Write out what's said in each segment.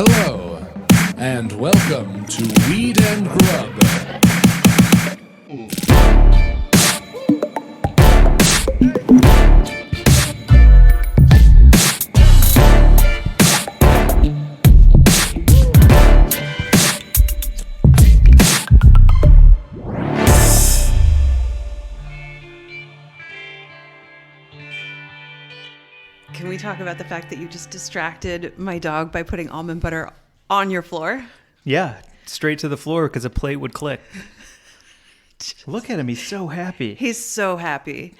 Hello, and welcome to Weed and Grub. Can we talk about the fact that you just distracted my dog by putting almond butter on your floor? Yeah, straight to the floor because a plate would click. Look at him. He's so happy. He's so happy.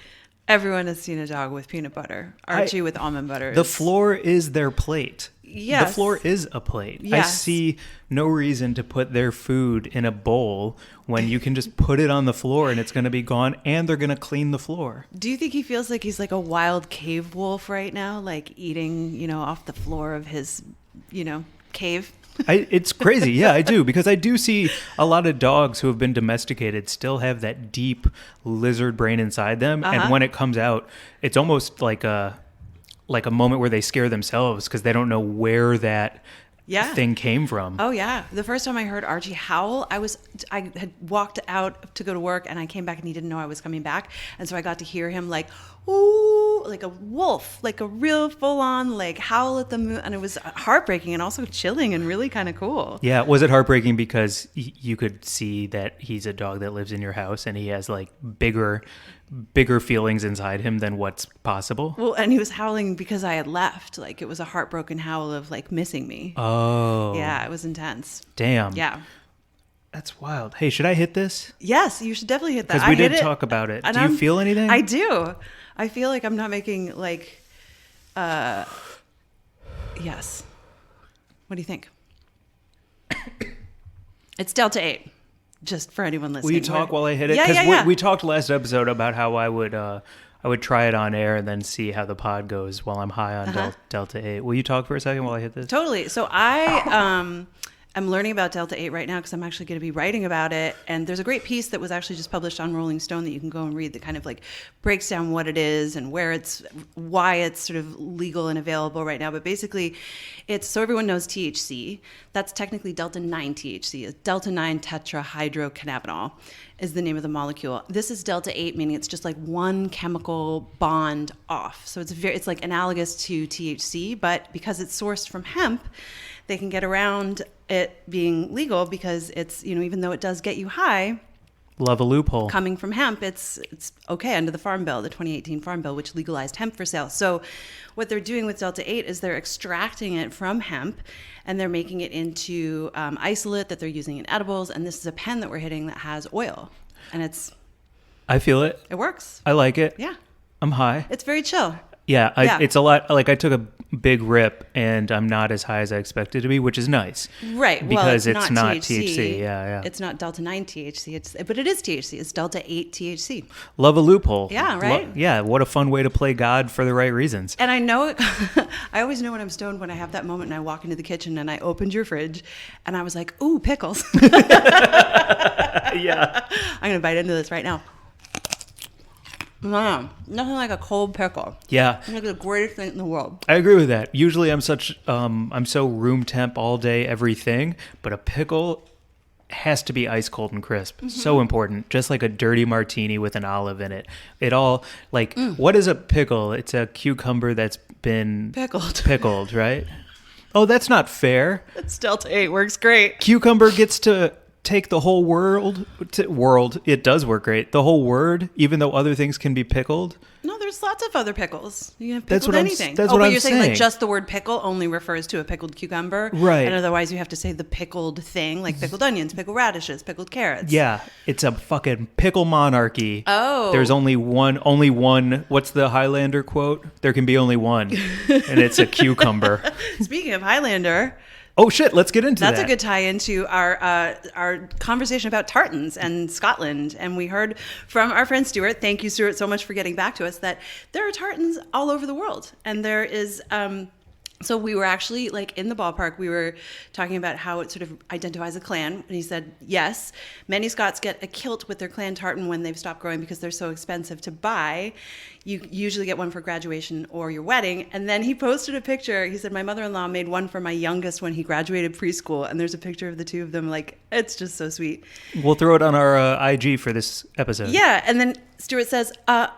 Everyone has seen a dog with peanut butter. Archie with almond butter. The floor is their plate. Yes. The floor is a plate. Yes. I see no reason to put their food in a bowl when you can just put it on the floor and it's going to be gone and they're going to clean the floor. Do you think he feels like he's like a wild cave wolf right now? Like eating, off the floor of his, cave? It's crazy. Yeah, I do. Because I do see a lot of dogs who have been domesticated still have that deep lizard brain inside them. Uh-huh. And when it comes out, it's almost like a moment where they scare themselves because they don't know where that thing came from. Oh, yeah. The first time I heard Archie howl, I had walked out to go to work and I came back and he didn't know I was coming back. And so I got to hear him like, ooh, like a wolf, like a real full-on like howl at the moon. And it was heartbreaking and also chilling and really kind of cool. Yeah. Was it heartbreaking because you could see that he's a dog that lives in your house and he has like bigger feelings inside him than what's possible? Well, and he was howling because I had left. Like it was a heartbroken howl of like missing me. Oh. Yeah, it was intense. Damn. Yeah. That's wild. Hey, should I hit this? Yes, you should definitely hit that. Because we did talk about it. Do you feel anything? I do. I feel like I'm not making like, yes. What do you think? It's Delta-8. Just for anyone listening. Will you talk while I hit it? Yeah, Because we talked last episode about how I would try it on air and then see how the pod goes while I'm high on Delta-8. Will you talk for a second while I hit this? Totally. So I am learning about Delta-8 right now because I'm actually going to be writing about it. And there's a great piece that was actually just published on Rolling Stone that you can go and read that kind of like breaks down what it is and why it's sort of legal and available right now. But basically, it's so everyone knows THC. That's technically Delta-9 THC. It's Delta-9 tetrahydrocannabinol is the name of the molecule. This is Delta-8, meaning it's just like one chemical bond off. So it's like analogous to THC, but because it's sourced from hemp, they can get around it being legal because it's, even though it does get you high. Love a loophole. Coming from hemp, it's okay under the Farm Bill, the 2018 Farm Bill, which legalized hemp for sale. So what they're doing with Delta-8 is they're extracting it from hemp and they're making it into isolate that they're using in edibles. And this is a pen that we're hitting that has oil. And I feel it. It works. I like it. Yeah. I'm high. It's very chill. Yeah, it's a lot. Like I took a big rip, and I'm not as high as I expected to be, which is nice. Right, because well, it's not THC. Yeah. It's not Delta-9 THC. But it is THC. It's Delta-8-THC. Love a loophole. Yeah, right. Yeah, what a fun way to play God for the right reasons. And I know, I always know when I'm stoned when I have that moment and I walk into the kitchen and I opened your fridge and I was like, ooh, pickles. Yeah, I'm gonna bite into this right now. No, nothing like a cold pickle. Yeah. It's like the greatest thing in the world. I agree with that. Usually I'm so room temp all day, everything, but a pickle has to be ice cold and crisp. Mm-hmm. So important. Just like a dirty martini with an olive in it. It all, like, What is a pickle? It's a cucumber that's been pickled, right? Oh, that's not fair. It's Delta-8 works great. Cucumber gets to take the whole world. It does work great. The whole word, even though other things can be pickled. No, there's lots of other pickles. You can have That's pickled what anything. That's but what I'm you're saying like saying. just the word pickle only refers to a pickled cucumber, right? And otherwise you have to say the pickled thing, like pickled onions, pickled radishes, pickled carrots. Yeah, it's a fucking pickle monarchy. Oh, there's only one. What's the Highlander quote? There can be only one, and it's a cucumber. Speaking of Highlander. Oh shit! Let's get into that. That's a good tie into our conversation about tartans and Scotland. And we heard from our friend Stuart. Thank you, Stuart, so much for getting back to us. That there are tartans all over the world, and there is So we were actually like in the ballpark. We were talking about how it sort of identifies a clan. And he said, yes, many Scots get a kilt with their clan tartan when they've stopped growing because they're so expensive to buy. You usually get one for graduation or your wedding. And then he posted a picture. He said, my mother-in-law made one for my youngest when he graduated preschool. And there's a picture of the two of them. Like, it's just so sweet. We'll throw it on our IG for this episode. Yeah. And then Stuart says,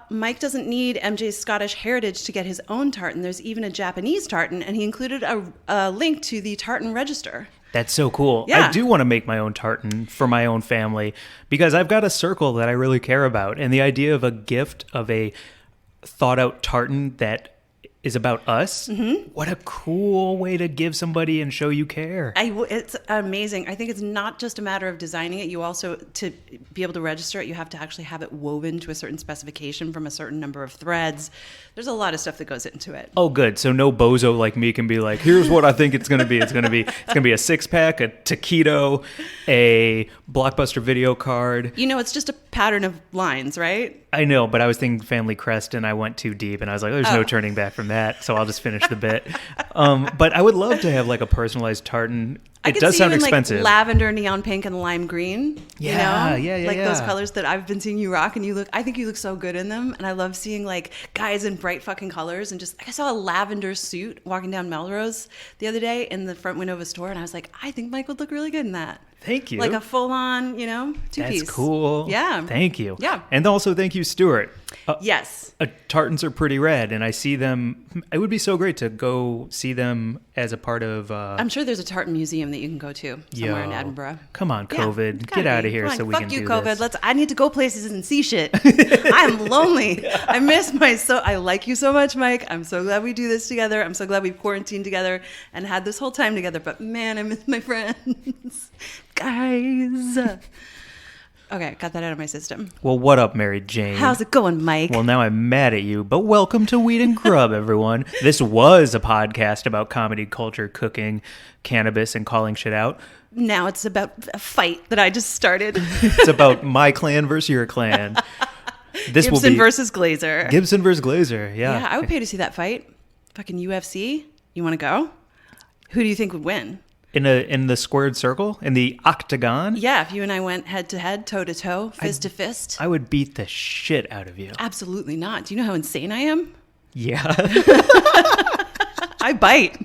Mike doesn't need MJ's Scottish heritage to get his own tartan. There's even a Japanese tartan. And he included a link to the tartan register. That's so cool. Yeah. I do want to make my own tartan for my own family because I've got a circle that I really care about. And the idea of a gift of a thought out tartan that is about us. Mm-hmm. What a cool way to give somebody and show you care. It's amazing. I think it's not just a matter of designing it. You also, to be able to register it, you have to actually have it woven to a certain specification from a certain number of threads. There's a lot of stuff that goes into it. Oh, good. So no bozo like me can be like, here's what I think it's going to be. It's going to be a 6-pack, a taquito, a Blockbuster video card. You know, it's just a pattern of lines, right? I know, but I was thinking Family Crest and I went too deep and I was like, there's no turning back from that. So I'll just finish the bit. But I would love to have like a personalized tartan. It does sound expensive. Like lavender, neon pink, and lime green. Yeah, you know? yeah. Like those colors that I've been seeing you rock, and I think you look so good in them. And I love seeing like guys in bright fucking colors. And I saw a lavender suit walking down Melrose the other day in the front window of a store, and I was like, I think Mike would look really good in that. Thank you. Like a full-on, two-piece. That's cool. Yeah. Thank you. Yeah. And also thank you, Stuart. Yes. Tartans are pretty rad, and I see them. It would be so great to go see them as a part of. I'm sure there's a tartan museum that you can go to somewhere in Edinburgh. Come on, COVID. Yeah, get out of here so we can do this. Fuck you, COVID. I need to go places and see shit. I'm lonely. I miss I like you so much, Mike. I'm so glad we do this together. I'm so glad we've quarantined together and had this whole time together. But man, I miss my friends. Guys. Okay, got that out of my system. Well, what up, Mary Jane? How's it going, Mike? Well, now I'm mad at you, but welcome to Weed and Grub, everyone. This was a podcast about comedy, culture, cooking, cannabis, and calling shit out. Now it's about a fight that I just started. It's about my clan versus your clan. This Gibson will be versus Glazer. Gibson versus Glazer, yeah. Yeah, I would pay to see that fight. Fucking UFC. You want to go? Who do you think would win? In the squared circle? In the octagon? Yeah, if you and I went head to head, toe to toe, fist to fist. I would beat the shit out of you. Absolutely not. Do you know how insane I am? Yeah. I bite.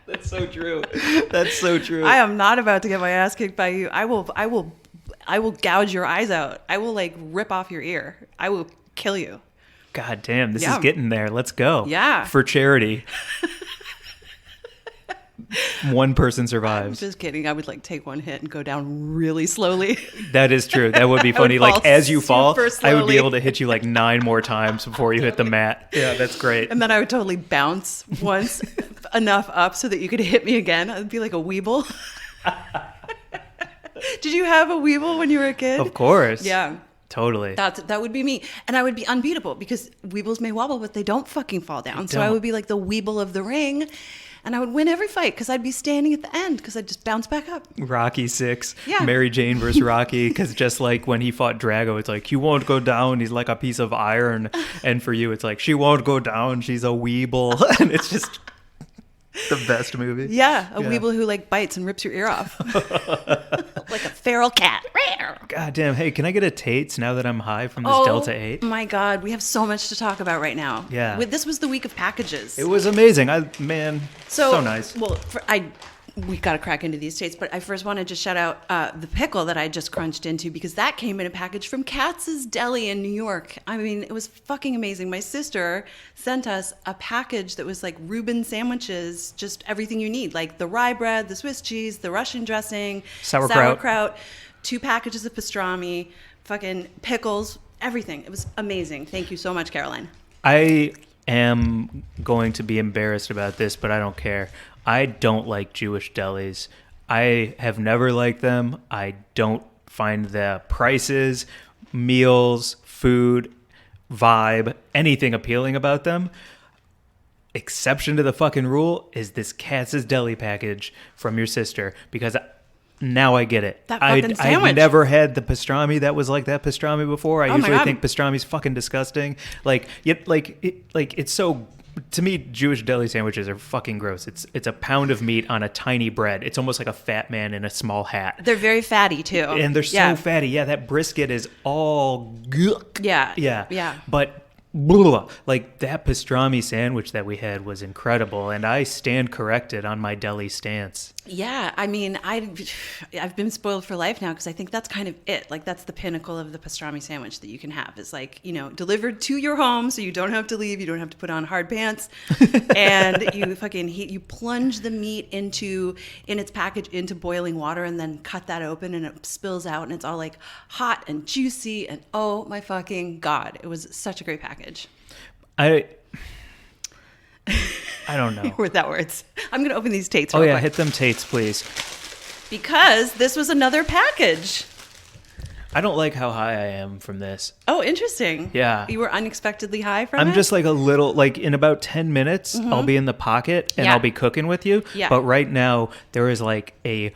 That's so true. That's so true. I am not about to get my ass kicked by you. I will gouge your eyes out. I will rip off your ear. I will kill you. God damn, this is getting there. Let's go. Yeah. For charity. One person survives. I'm just kidding. I would take one hit and go down really slowly. That is true. That would be funny. As you fall, I would be able to hit you 9 more times before you hit the mat. Yeah, that's great. And then I would totally bounce once enough up so that you could hit me again. I'd be like a weeble. Did you have a weeble when you were a kid? Of course. Yeah. Totally. That would be me. And I would be unbeatable because weebles may wobble, but they don't fucking fall down. So I would be like the weeble of the ring. And I would win every fight because I'd be standing at the end because I'd just bounce back up. Rocky 6, yeah. Mary Jane versus Rocky, because just like when he fought Drago, it's you won't go down, he's like a piece of iron. And for you, it's she won't go down, she's a weeble. And it's just the best movie. Yeah, a weeble who bites and rips your ear off. Like a feral cat. God damn. Hey, can I get a Tate's now that I'm high from this Delta-8? Oh my God, we have so much to talk about right now. Yeah. This was the week of packages. It was amazing. So nice. Well, we got to crack into these Tates, but I first want to just shout out the pickle that I just crunched into because that came in a package from Katz's Deli in New York. I mean, it was fucking amazing. My sister sent us a package that was Reuben sandwiches, just everything you need, the rye bread, the Swiss cheese, the Russian dressing, sauerkraut, 2 packages of pastrami, fucking pickles, everything. It was amazing. Thank you so much, Caroline. I am going to be embarrassed about this, but I don't care. I don't like Jewish delis. I have never liked them. I don't find the prices, meals, food, vibe, anything appealing about them. Exception to the fucking rule is this Katz's Deli package from your sister because now I get it. That fucking sandwich. I've never had the pastrami that was like that pastrami before. I usually think pastrami's fucking disgusting. It's so to me, Jewish deli sandwiches are fucking gross. It's a pound of meat on a tiny bread. It's almost like a fat man in a small hat. They're very fatty too. And they're so fatty. Yeah, that brisket is all gook. Yeah. Yeah. But like that pastrami sandwich that we had was incredible, and I stand corrected on my deli stance. Yeah, I mean, I've been spoiled for life now because I think that's kind of it. Like, that's the pinnacle of the pastrami sandwich that you can have. Is like, delivered to your home, so you don't have to leave, you don't have to put on hard pants, and you plunge the meat in its package into boiling water, and then cut that open, and it spills out, and it's all like hot and juicy, and oh my fucking God, it was such a great package. I don't know. Without words. I'm going to open these Tates real quick. quick. Hit them Tates, please. Because this was another package. I don't like how high I am from this. Oh, interesting. Yeah. You were unexpectedly high from it? I'm just like a little, like in about 10 minutes, I'll be in the pocket and I'll be cooking with you. Yeah. But right now, there is like a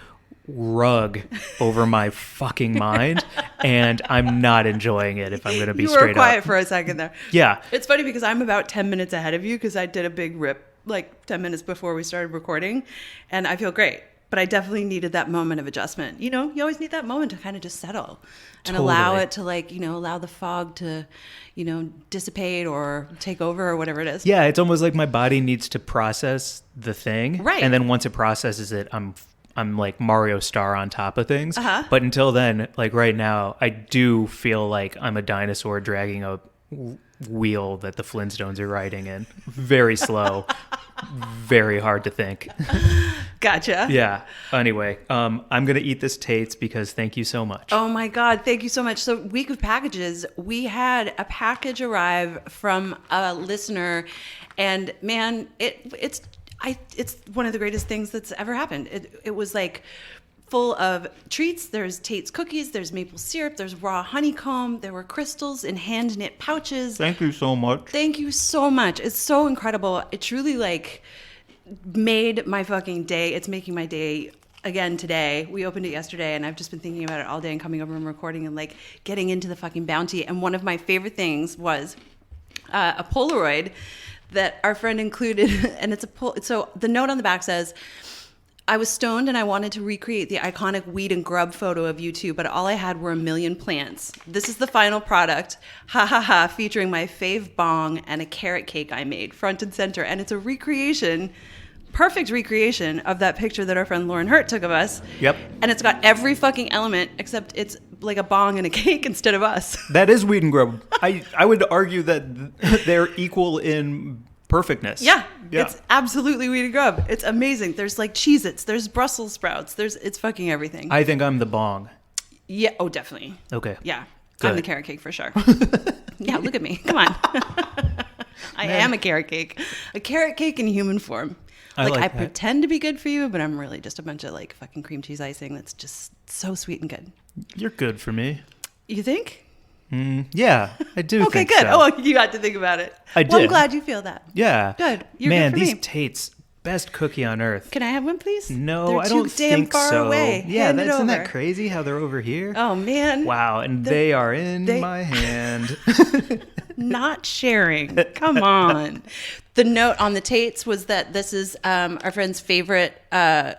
rug over my fucking mind, and I'm not enjoying it, if I'm going to be straight up. You were quiet for a second there. Yeah. It's funny because I'm about 10 minutes ahead of you because I did a big rip like 10 minutes before we started recording, and I feel great. But I definitely needed that moment of adjustment. You always need that moment to kind of just settle and allow it to allow the fog to, dissipate or take over or whatever it is. Yeah, it's almost like my body needs to process the thing. Right. And then once it processes it, I'm like Mario Star on top of things. Uh-huh. But until then, like right now, I do feel like I'm a dinosaur dragging a wheel that the Flintstones are riding in. Very slow. Very hard to think. Gotcha. Yeah. Anyway, I'm going to eat this Tate's because thank you so much. Oh my God. Thank you so much. So week of packages, we had a package arrive from a listener, and man, it's one of the greatest things that's ever happened. It was like full of treats. There's Tate's cookies, there's maple syrup, there's raw honeycomb, there were crystals in hand knit pouches. Thank you so much. Thank you so much. It's so incredible. It truly made my fucking day. It's making my day again today. We opened it yesterday, and I've just been thinking about it all day and coming over and recording and getting into the fucking bounty. And one of my favorite things was a Polaroid that our friend included, and so the note on the back says, I was stoned and I wanted to recreate the iconic weed and grub photo of you two, but all I had were a million plants. This is the final product, ha ha ha, featuring my fave bong and a carrot cake I made, front and center. And it's a perfect recreation of that picture that our friend Lauren Hurt took of us. Yep. And it's got every fucking element except it's like a bong and a cake instead of us. That is weed and grub. I would argue that they're equal in perfectness. Yeah. It's absolutely weed and grub. It's amazing. There's Cheez-Its, there's Brussels sprouts, it's fucking everything. I think I'm the bong. Yeah. Oh, definitely. Okay. Yeah. Good. I'm the carrot cake for sure. Yeah, look at me. Come on. I am a carrot cake. A carrot cake in human form. I pretend to be good for you, but I'm really just a bunch of fucking cream cheese icing that's just so sweet and good. You're good for me. You think? Yeah, I do. Okay, think good. So. Oh, you got to think about it. I did. Well, I'm glad you feel that. Yeah. Good. You're Man, good for these me. Tate's best cookie on earth. Can I have one, please? No, they're I don't too damn think far so. away. Yeah, Hand it isn't over. that crazy how they're over here? Oh man! Wow, and they are in my hand. Not sharing. Come on. The note on the Tates was that this is our friend's favorite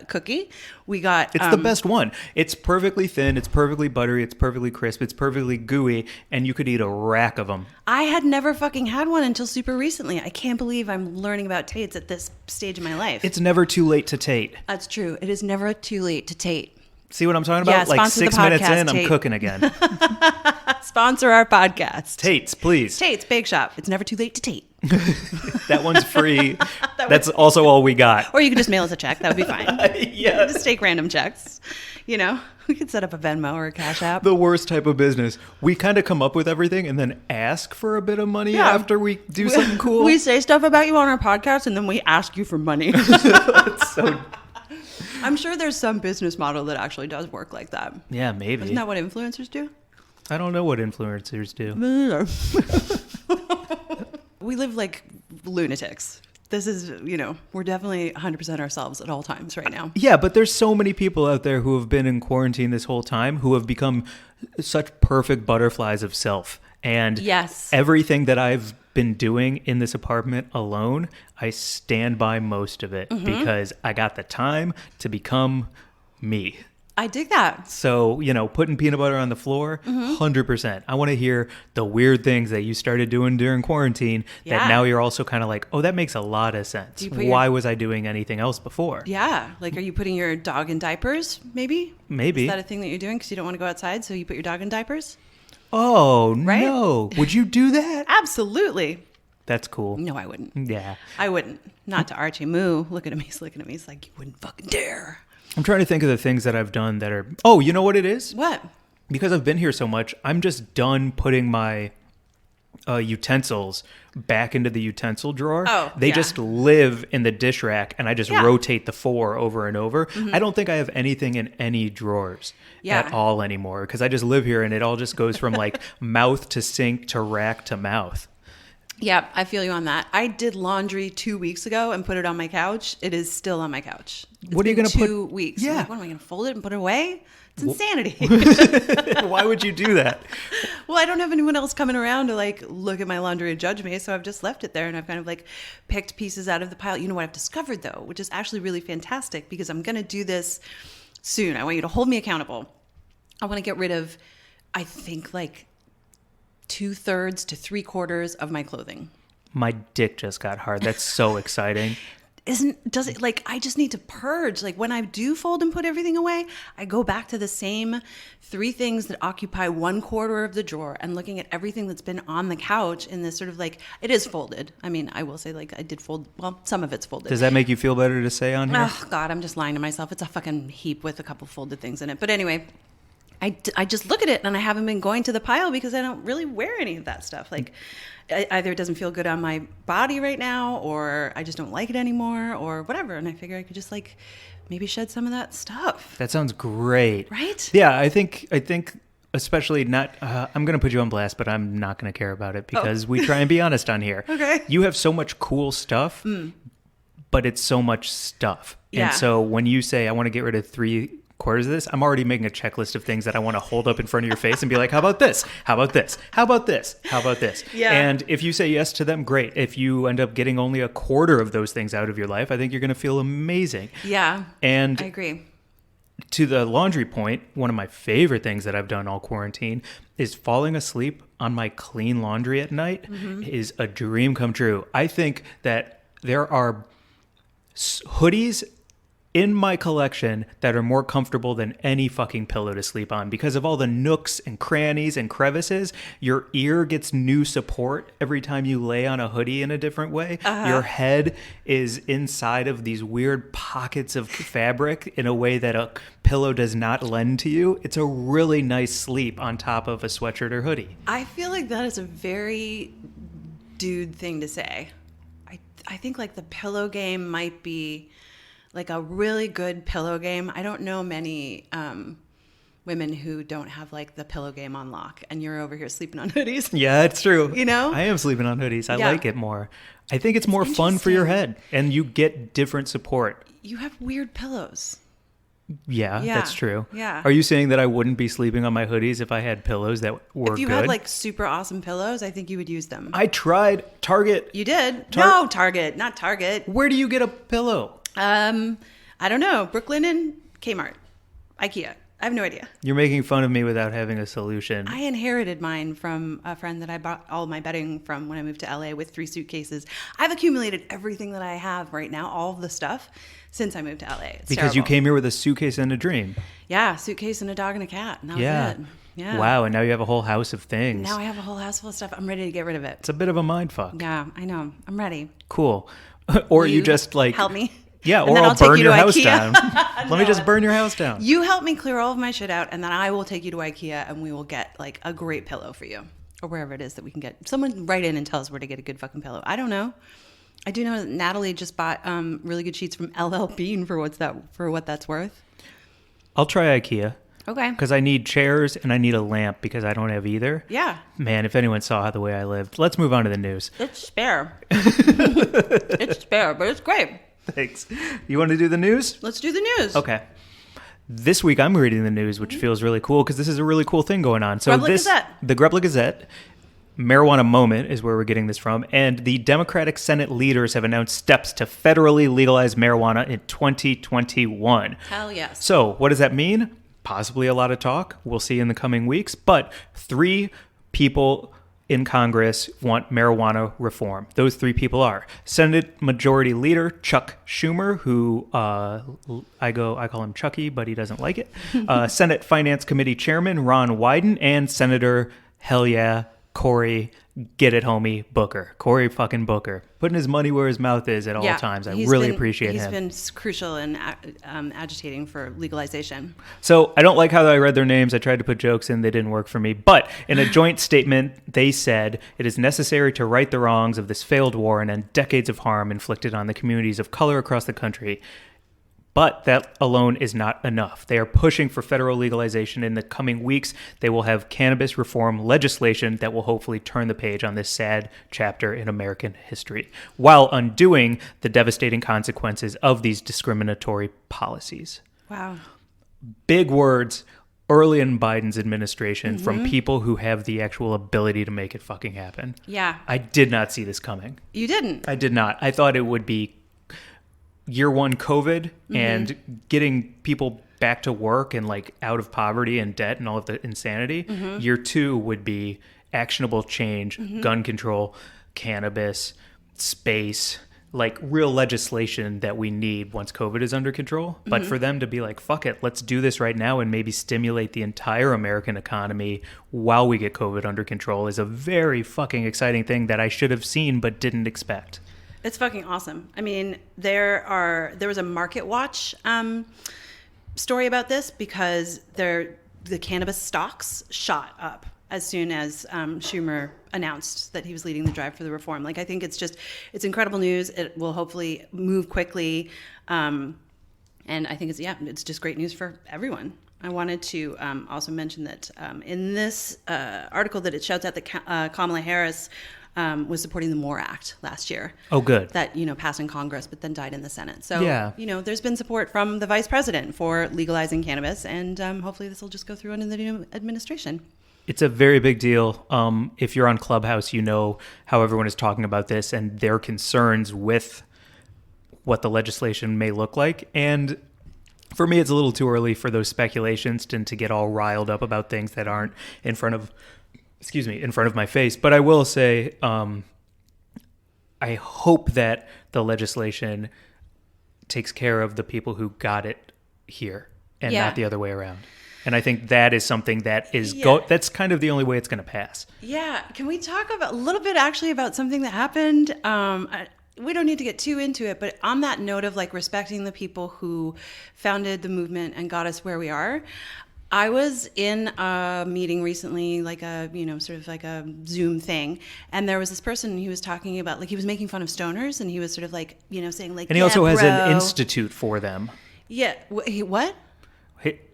cookie. We got It's the best one. It's perfectly thin. It's perfectly buttery. It's perfectly crisp. It's perfectly gooey, and you could eat a rack of them. I had never fucking had one until super recently. I can't believe I'm learning about Tates at this stage of my life. It's never too late to Tate. That's true. It is never too late to Tate. See what I'm talking about? Yeah, like sponsor the 6 minutes podcast, in, Tate. I'm cooking again. Sponsor our podcast. Tate's, please. Tate's Bake Shop. It's never too late to Tate. That one's free. That's also all we got. Or you could just mail us a check. That would be fine. Yeah. Just take random checks. We could set up a Venmo or a Cash App. The worst type of business. We kind of come up with everything and then ask for a bit of money after we do something cool. We say stuff about you on our podcast and then we ask you for money. That's so... I'm sure there's some business model that actually does work like that. Yeah, maybe. Isn't that what influencers do? I don't know what influencers do. We live like lunatics. This is, we're definitely 100% ourselves at all times right now. Yeah, but there's so many people out there who have been in quarantine this whole time who have become such perfect butterflies of self. And yes, everything that I've been doing in this apartment alone, I stand by most of it because I got the time to become me. I dig that. So, putting peanut butter on the floor, 100%. I want to hear the weird things that you started doing during quarantine that now you're also kind of like, oh, that makes a lot of sense. Why was I doing anything else before? Yeah. Like, are you putting your dog in diapers, maybe? Maybe. Is that a thing that you're doing because you don't want to go outside, so you put your dog in diapers? Oh, right? No. Would you do that? Absolutely. That's cool. No, I wouldn't. Yeah. I wouldn't. Not to Archie Moo. Looking at me. He's looking at me. He's like, you wouldn't fucking dare. I'm trying to think of the things that I've done that are... Oh, you know what it is? What? Because I've been here so much, I'm just done putting my utensils back into the utensil drawer. Oh, They yeah. just live in the dish rack, and I just rotate the 4 over and over. I don't think I have anything in any drawers at all anymore because I just live here, and it all just goes from like mouth to sink to rack to mouth. Yeah, I feel you on that. I did laundry 2 weeks ago and put it on my couch. It is still on my couch. What are you going to put? 2 weeks. Yeah. I'm like, what am I going to fold it and put it away? It's insanity. Why would you do that? Well, I don't have anyone else coming around to like look at my laundry and judge me, so I've just left it there, and I've kind of like picked pieces out of the pile. You know what I've discovered though, which is actually really fantastic because I'm going to do this soon. I want you to hold me accountable. I want to get rid of, I think, like 2/3 to 3/4 of my clothing. My dick just got hard. That's so exciting. Does it like, I just need to purge. Like when I do fold and put everything away, I go back to the same 3 things that occupy 1/4 of the drawer and looking at everything that's been on the couch in this sort of like, it is folded. I mean, I will say like I did fold, well, some of it's folded. Does that make you feel better to say on here? Oh God, I'm just lying to myself. It's a fucking heap with a couple folded things in it. But anyway, I just look at it and I haven't been going to the pile because I don't really wear any of that stuff. Like either it doesn't feel good on my body right now or I just don't like it anymore or whatever. And I figure I could just like maybe shed some of that stuff. That sounds great. Right? Yeah, I think especially not, I'm going to put you on blast, but I'm not going to care about it because we try and be honest on here. Okay. You have so much cool stuff, but it's so much stuff. Yeah. And so when you say, I want to get rid of 3/4 of this, I'm already making a checklist of things that I want to hold up in front of your face and be like, how about this? How about this? How about this? How about this? Yeah. And if you say yes to them, great. If you end up getting only 1/4 of those things out of your life, I think you're going to feel amazing. Yeah. And I agree. to the laundry point, one of my favorite things that I've done all quarantine is falling asleep on my clean laundry at night is a dream come true. I think that there are hoodies in my collection that are more comfortable than any fucking pillow to sleep on because of all the nooks and crannies and crevices. Your ear gets new support every time you lay on a hoodie in a different way. Your head is inside of these weird pockets of fabric in a way that a pillow does not lend to you. It's a really nice sleep on top of a sweatshirt or hoodie. I feel like that is a very dude thing to say. I think like the pillow game might be like a really good pillow game. I don't know many women who don't have like the pillow game on lock, and you're over here sleeping on hoodies. Yeah, it's true. You know? I am sleeping on hoodies. I Yeah. like it more. I think it's more fun for your head, and you get different support. You have weird pillows. Yeah, Yeah, that's true. yeah. Are you saying that I wouldn't be sleeping on my hoodies if I had pillows that were If you good? had like super awesome pillows, I think you would use them. I tried Target. You did? No, Target, not Target. Where do you get a pillow? I don't know. Brooklyn, Kmart, IKEA. I have no idea. You're making fun of me without having a solution. I inherited mine from a friend that I bought all my bedding from when I moved to LA with 3 suitcases. I've accumulated everything that I have right now, all of the stuff, since I moved to LA. It's because you terrible. came here with a suitcase and a dream. Yeah, suitcase and a dog and a cat. And that was it. Yeah. Wow, and now you have a whole house of things. Now I have a whole house full of stuff. I'm ready to get rid of it. It's a bit of a mind fuck. Yeah, I know. I'm ready. Cool. Or you just like... help me. Yeah, And or then I'll take burn you your to house IKEA. down. Let me just burn your house down. You help me clear all of my shit out, and then I will take you to IKEA, and we will get like a great pillow for you, or wherever it is that we can get. Someone write in and tell us where to get a good fucking pillow. I don't know. I do know that Natalie just bought really good sheets from LL Bean for what that's worth. I'll try IKEA. Okay. Because I need chairs and I need a lamp because I don't have either. Yeah. Man, if anyone saw the way I lived. Let's move on to the news. It's spare. It's spare, but it's great. Thanks. You want to do the news? Let's do the news. Okay. This week I'm reading the news, which feels really cool because this is a really cool thing going on. So Grub Gazette. The Grub Gazette Marijuana Moment is where we're getting this from, and the Democratic Senate leaders have announced steps to federally legalize marijuana in 2021. Hell yes. So what does that mean? Possibly a lot of talk. We'll see in the coming weeks. But 3 people in Congress want marijuana reform. Those 3 people are Senate Majority Leader Chuck Schumer, who I call him Chucky, but he doesn't like it. Senate Finance Committee Chairman Ron Wyden, and Senator Hell Yeah Cory Get It Homie Booker. Cory fucking Booker. Putting his money where his mouth is at all times. I really appreciate him. He's been crucial in agitating for legalization. So I don't like how I read their names. I tried to put jokes in. They didn't work for me. But in a joint statement, they said it is necessary to right the wrongs of this failed war and end decades of harm inflicted on the communities of color across the country. But that alone is not enough. They are pushing for federal legalization. In the coming weeks, they will have cannabis reform legislation that will hopefully turn the page on this sad chapter in American history, while undoing the devastating consequences of these discriminatory policies. Wow. Big words early in Biden's administration from people who have the actual ability to make it fucking happen. Yeah. I did not see this coming. You didn't? I did not. I thought it would be year 1 COVID and getting people back to work and like out of poverty and debt and all of the insanity. Year 2 would be actionable change, gun control, cannabis, space, like real legislation that we need once COVID is under control. But for them to be like, fuck it, let's do this right now and maybe stimulate the entire American economy while we get COVID under control is a very fucking exciting thing that I should have seen but didn't expect. It's fucking awesome. I mean, there was a Market Watch story about this because the cannabis stocks shot up as soon as Schumer announced that he was leading the drive for the reform. Like, I think it's incredible news. It will hopefully move quickly. And I think it's just great news for everyone. I wanted to also mention that in this article that it shouts out that Kamala Harris was supporting the MORE Act last year. Oh, good. That, passed in Congress, but then died in the Senate. So, yeah. There's been support from the vice president for legalizing cannabis, and hopefully this will just go through under the new administration. It's a very big deal. If you're on Clubhouse, you know how everyone is talking about this and their concerns with what the legislation may look like. And for me, it's a little too early for those speculations and to get all riled up about things that aren't in front of my face. But I will say, I hope that the legislation takes care of the people who got it here and not the other way around. And I think that is something that is that's kind of the only way it's going to pass. Yeah. Can we talk a little bit actually about something that happened? We don't need to get too into it, but on that note of like respecting the people who founded the movement and got us where we are, I was in a meeting recently, like a, sort of like a Zoom thing. And there was this person who was talking about, like, he was making fun of stoners and he was sort of like, saying like, and he also has an institute for them. Yeah. What?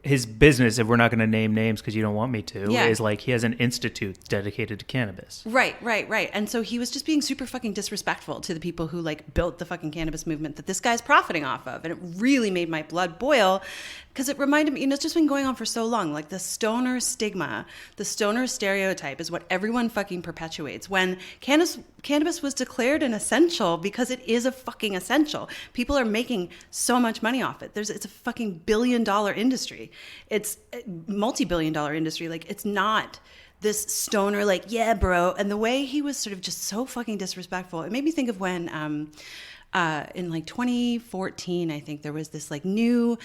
His business, if we're not going to name names because you don't want me to, is like he has an institute dedicated to cannabis. Right. And so he was just being super fucking disrespectful to the people who like built the fucking cannabis movement that this guy's profiting off of. And it really made my blood boil because it reminded me, it's just been going on for so long. Like the stoner stigma, the stoner stereotype is what everyone fucking perpetuates. When cannabis was declared an essential because it is a fucking essential. People are making so much money off it. It's a fucking billion-dollar industry. It's a multi-billion-dollar industry. Like, it's not this stoner, like, yeah, bro. And the way he was sort of just so fucking disrespectful, it made me think of when in like 2014, I think there was this like new,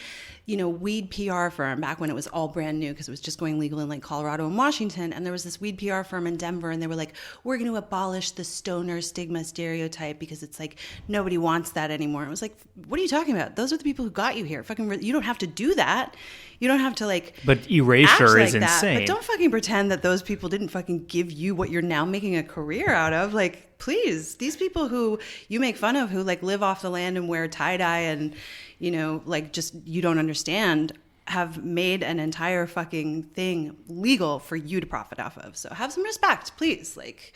weed PR firm back when it was all brand new because it was just going legal in like Colorado and Washington. And there was this weed PR firm in Denver and they were like, we're going to abolish the stoner stigma stereotype because it's like nobody wants that anymore. And it was like, what are you talking about? Those are the people who got you here. Fucking, you don't have to do that. You don't have to like. But erasure is insane. But don't fucking pretend that those people didn't fucking give you what you're now making a career out of. Like, please, these people who you make fun of, who like live off the land and wear tie dye and, like just you don't understand, have made an entire fucking thing legal for you to profit off of. So have some respect, please. Like,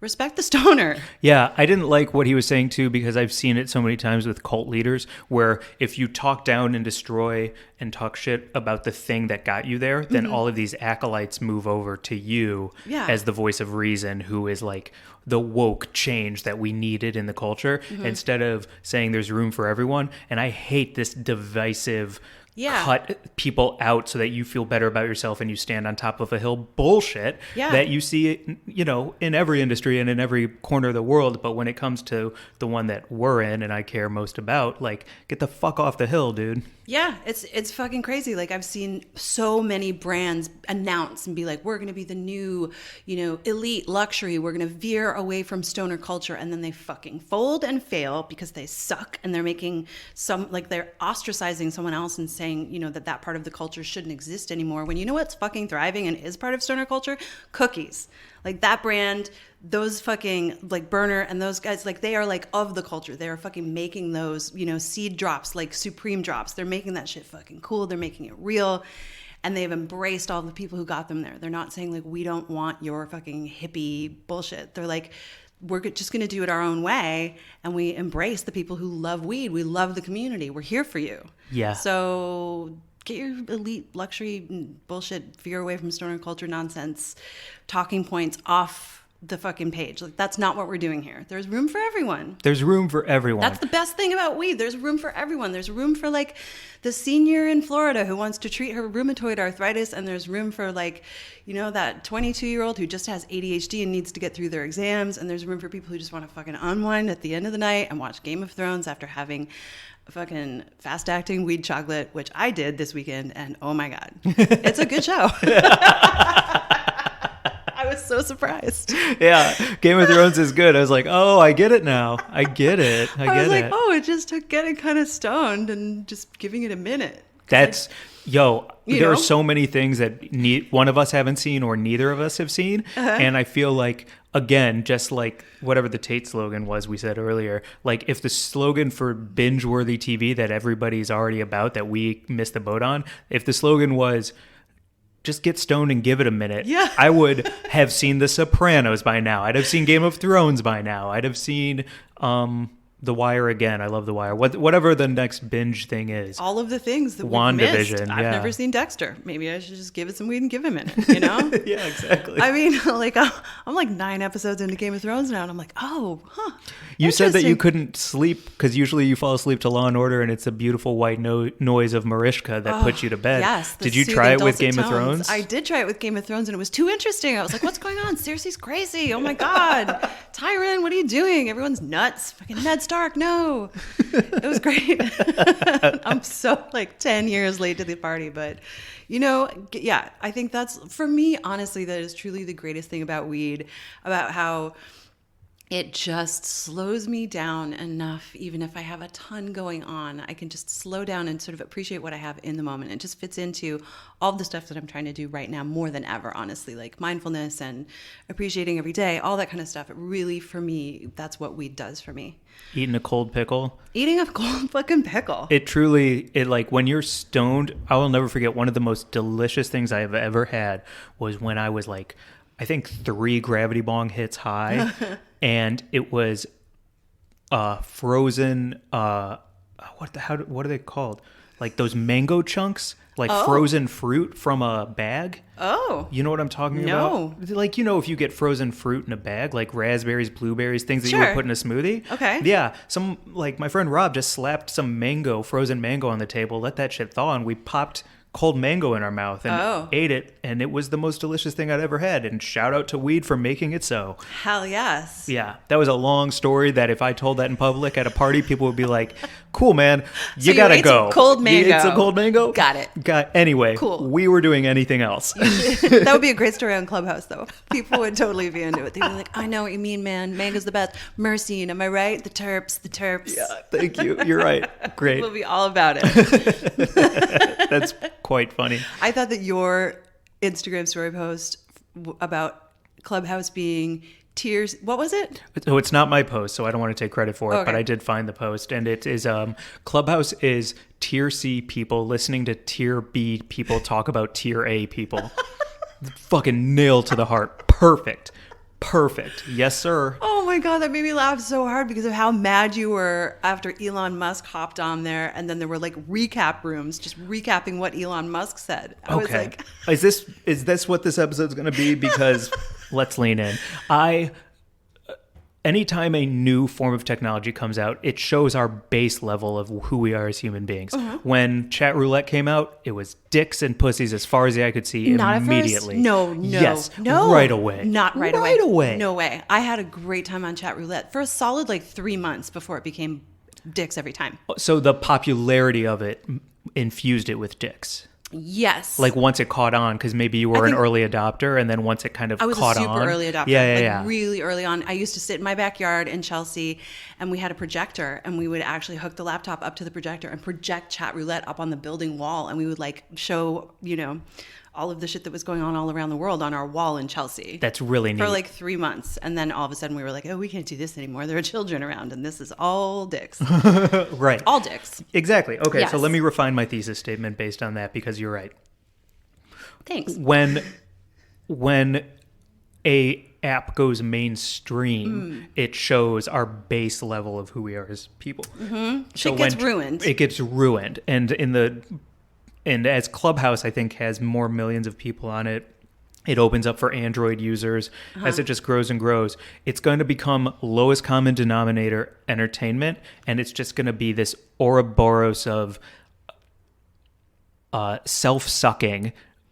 Respect the stoner. Yeah, I didn't like what he was saying too, because I've seen it so many times with cult leaders where if you talk down and destroy and talk shit about the thing that got you there, then all of these acolytes move over to you as the voice of reason, who is like the woke change that we needed in the culture, instead of saying there's room for everyone. And I hate this divisive cut people out so that you feel better about yourself and you stand on top of a hill bullshit that you see, you know, in every industry and in every corner of the world. But when it comes to the one that we're in and I care most about, like, get the fuck off the hill, dude. Yeah, it's fucking crazy. Like, I've seen so many brands announce and be like, we're going to be the new, you know, elite luxury. We're going to veer away from stoner culture. And then they fucking fold and fail because they suck. And they're making they're ostracizing someone else and saying, you know, that part of the culture shouldn't exist anymore. When you know what's fucking thriving and is part of stoner culture? Cookies. Like, that brand, those fucking, like, Burner and those guys, like, they are, like, of the culture. They are fucking making those, you know, seed drops, like Supreme drops. They're making that shit fucking cool. They're making it real. And they've embraced all the people who got them there. They're not saying, like, we don't want your fucking hippie bullshit. They're like, we're just going to do it our own way. And we embrace the people who love weed. We love the community. We're here for you. Yeah. So get your elite luxury bullshit, veer away from stoner culture nonsense, talking points off the fucking page. Like, that's not what we're doing here. There's room for everyone. There's room for everyone. That's the best thing about weed. There's room for everyone. There's room for, like, the senior in Florida who wants to treat her rheumatoid arthritis, and there's room for, like, you know, that 22-year-old who just has ADHD and needs to get through their exams, and there's room for people who just want to fucking unwind at the end of the night and watch Game of Thrones after having fucking fast-acting weed chocolate, which I did this weekend, and oh my God, it's a good show. I was so surprised. Yeah, Game of Thrones is good. I was like, oh, I get it now. I get it. I was like, oh, it just took getting kind of stoned and just giving it a minute. That's, there are so many things that one of us haven't seen or neither of us have seen. And I feel like, again, just like whatever the Tate slogan was we said earlier, like, if the slogan for binge-worthy TV that everybody's already about, that we missed the boat on, if the slogan was just get stoned and give it a minute, I would have seen The Sopranos by now. I'd have seen Game of Thrones by now. I'd have seen The Wire again. I love The Wire. Whatever the next binge thing is. All of the things that we've missed. I've never seen Dexter. Maybe I should just give it some weed and give him it, you know? Yeah, exactly. I mean, like, I'm like 9 episodes into Game of Thrones now, and I'm like, oh, huh. You said that you couldn't sleep because usually you fall asleep to Law and Order and it's a beautiful white noise of Mariska that puts you to bed. Yes. Did you try it with Game of Thrones? I did try it with Game of Thrones, and it was too interesting. I was like, what's going on? Cersei's crazy. Oh my God. Tyrion, what are you doing? Everyone's nuts. Fucking Ned Stark, no. It was great. I'm so, like, 10 years late to the party, but, you know, yeah, I think that's, for me, honestly, that is truly the greatest thing about weed, about how it just slows me down enough. Even if I have a ton going on, I can just slow down and sort of appreciate what I have in the moment. It just fits into all the stuff that I'm trying to do right now more than ever, honestly, like mindfulness and appreciating every day, all that kind of stuff. It really, for me, that's what weed does for me. Eating a cold pickle. Eating a cold fucking pickle. It like, when you're stoned, I will never forget, one of the most delicious things I have ever had was when I was like, I think 3 gravity bong hits high. And it was frozen, what are they called? Like those mango chunks, like frozen fruit from a bag. Oh. You know what I'm talking about? Like, you know, if you get frozen fruit in a bag, like raspberries, blueberries, things that you would put in a smoothie. Okay. Yeah. Like my friend Rob just slapped some frozen mango on the table, let that shit thaw, and we popped cold mango in our mouth and ate it, and it was the most delicious thing I'd ever had. And shout out to weed for making it so. Hell yes. Yeah, that was a long story that if I told that in public at a party, people would be like, cool, man, you gotta go. Some cold mango. You ate some cold mango? Got it. Anyway, cool. We were doing anything else. That would be a great story on Clubhouse, though. People would totally be into it. They'd be like, I know what you mean, man. Mango's the best. Mercine, am I right? The terps. Yeah, thank you. You're right. Great. We'll be all about it. That's quite funny. I thought that your Instagram story post about Clubhouse being tiers, what was it? So it's not my post, so I don't want to take credit for it, but I did find the post, and it is Clubhouse is tier C people listening to tier B people talk about tier A people. Fucking nail to the heart. Perfect. Perfect. Yes, sir. Oh my God, that made me laugh so hard because of how mad you were after Elon Musk hopped on there, and then there were like recap rooms just recapping what Elon Musk said. I was like, is this what this episode's going to be? Because let's lean in. Anytime a new form of technology comes out, it shows our base level of who we are as human beings. When chat roulette came out, it was dicks and pussies as far as the eye could see immediately. No. Yes, right away. Not right away. Right away. No way. I had a great time on chat roulette for a solid like 3 months before it became dicks every time. So the popularity of it infused it with dicks. Yes. Like once it caught on, because maybe you were an early adopter, and then once it kind of caught on. I was a super early adopter. Yeah. Really early on. I used to sit in my backyard in Chelsea, and we had a projector, and we would actually hook the laptop up to the projector and project chat roulette up on the building wall, and we would like show, all of the shit that was going on all around the world on our wall in Chelsea. That's really neat. For like 3 months. And then all of a sudden we were like, oh, we can't do this anymore. There are children around, and this is all dicks. Right. All dicks. Exactly. Okay, Yes. So let me refine my thesis statement based on that, because you're right. Thanks. When a app goes mainstream, it shows our base level of who we are as people. Shit gets ruined. It gets ruined. And as Clubhouse, I think, has more millions of people on it, it opens up for Android users. As it just grows and grows, it's going to become lowest common denominator entertainment, and it's just going to be this Ouroboros of self-sucking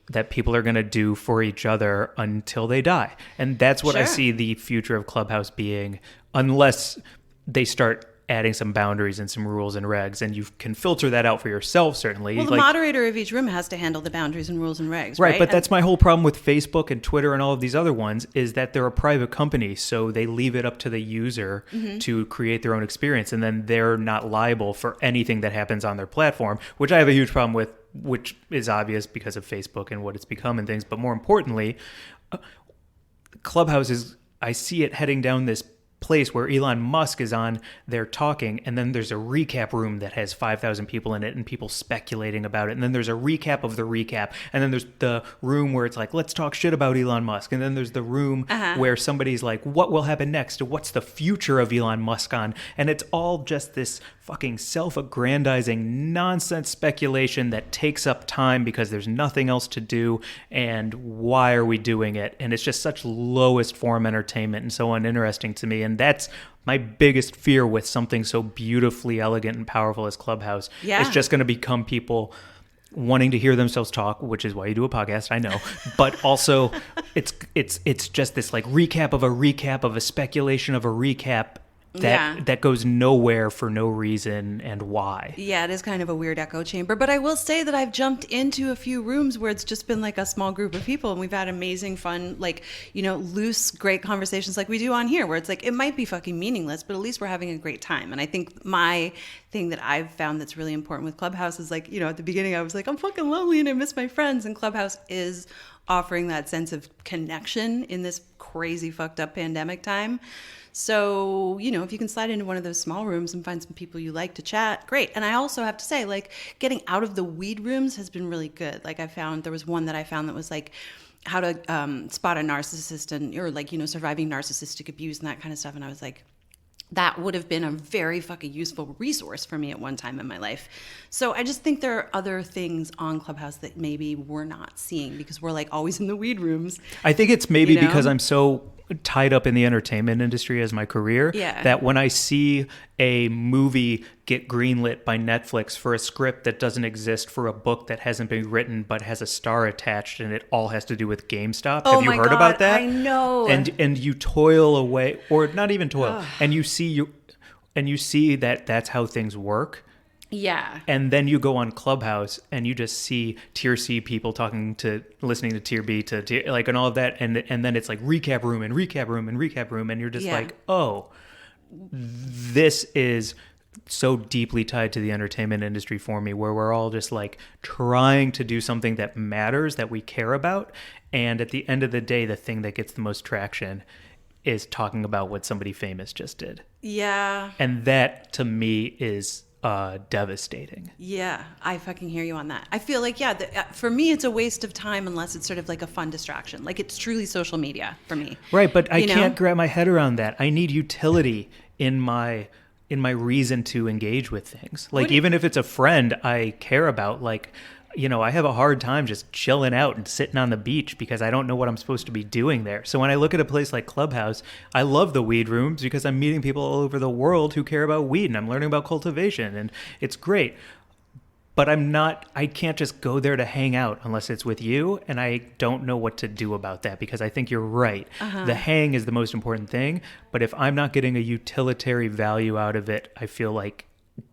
that people are going to do for each other until they die. And that's what I see the future of Clubhouse being, unless they start adding some boundaries and some rules and regs, and you can filter that out for yourself, certainly. Well, the moderator of each room has to handle the boundaries and rules and regs, right? But that's my whole problem with Facebook and Twitter and all of these other ones, is that they're a private company, so they leave it up to the user to create their own experience, and then they're not liable for anything that happens on their platform, which I have a huge problem with, which is obvious because of Facebook and what it's become and things. But more importantly, Clubhouse I see it heading down this place where Elon Musk is on there talking, and then there's a recap room that has 5,000 people in it and people speculating about it, and then there's a recap of the recap, and then there's the room where it's like, let's talk shit about Elon Musk, and then there's the room where somebody's like, what will happen next? What's the future of Elon Musk on? And it's all just this fucking self-aggrandizing nonsense speculation that takes up time because there's nothing else to do, and why are we doing it? And it's just such lowest form entertainment and so uninteresting to me. And that's my biggest fear with something so beautifully elegant and powerful as Clubhouse. Yeah. It's just going to become people wanting to hear themselves talk, which is why you do a podcast, I know. But also, it's just this like recap of a speculation of a recap that goes nowhere for no reason, and why. Yeah, it is kind of a weird echo chamber. But I will say that I've jumped into a few rooms where it's just been like a small group of people, and we've had amazing fun, like, loose, great conversations like we do on here, where it's like, it might be fucking meaningless, but at least we're having a great time. And I think my thing that I've found that's really important with Clubhouse is like, at the beginning I was like, I'm fucking lonely and I miss my friends, and Clubhouse is offering that sense of connection in this crazy fucked up pandemic time. So, if you can slide into one of those small rooms and find some people you like to chat, great. And I also have to say, like, getting out of the weed rooms has been really good. Like, there was one that I found that was like how to spot a narcissist or like, surviving narcissistic abuse and that kind of stuff. And I was like, that would have been a very fucking useful resource for me at one time in my life. So I just think there are other things on Clubhouse that maybe we're not seeing because we're like always in the weed rooms. I think it's maybe because I'm so tied up in the entertainment industry as my career that when I see a movie get greenlit by Netflix for a script that doesn't exist, for a book that hasn't been written but has a star attached, and it all has to do with GameStop. Have you heard about that? I know. And you toil away, or not even toil, and you see that that's how things work. Yeah. And then you go on Clubhouse and you just see tier C people listening to tier B and all of that. And then it's like recap room and recap room and recap room. And you're just like, oh, this is so deeply tied to the entertainment industry for me, where we're all just like trying to do something that matters, that we care about. And at the end of the day, the thing that gets the most traction is talking about what somebody famous just did. Yeah. And that to me is devastating. Yeah, I fucking hear you on that. I feel like, for me, it's a waste of time unless it's sort of like a fun distraction. Like it's truly social media for me. Right, but I can't wrap my head around that. I need utility in my reason to engage with things. Like even if it's a friend I care about, like, I have a hard time just chilling out and sitting on the beach because I don't know what I'm supposed to be doing there. So when I look at a place like Clubhouse, I love the weed rooms because I'm meeting people all over the world who care about weed and I'm learning about cultivation and it's great. But I can't just go there to hang out unless it's with you. And I don't know what to do about that because I think you're right. The hang is the most important thing. But if I'm not getting a utilitarian value out of it, I feel like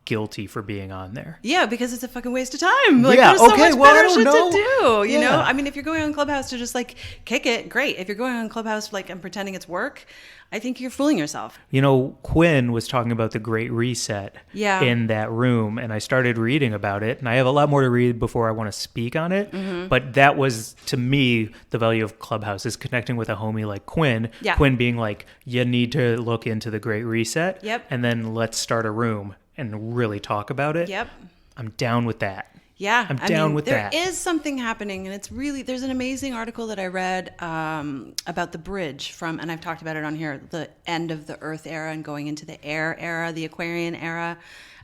guilty for being on there. Yeah, because it's a fucking waste of time. Like there's so much better shit to do, you know? I mean, if you're going on Clubhouse to just like kick it, great. If you're going on Clubhouse like and pretending it's work, I think you're fooling yourself. Quinn was talking about the Great Reset in that room, and I started reading about it, and I have a lot more to read before I want to speak on it. But that was, to me, the value of Clubhouse is connecting with a homie like Quinn. Yeah. Quinn being like, you need to look into the Great Reset, and then let's start a room and really talk about it. Yep. I'm down with that. Yeah. I'm down with that. There is something happening, and it's really, there's an amazing article that I read about the bridge from, and I've talked about it on here, the end of the Earth era and going into the air era, the Aquarian era.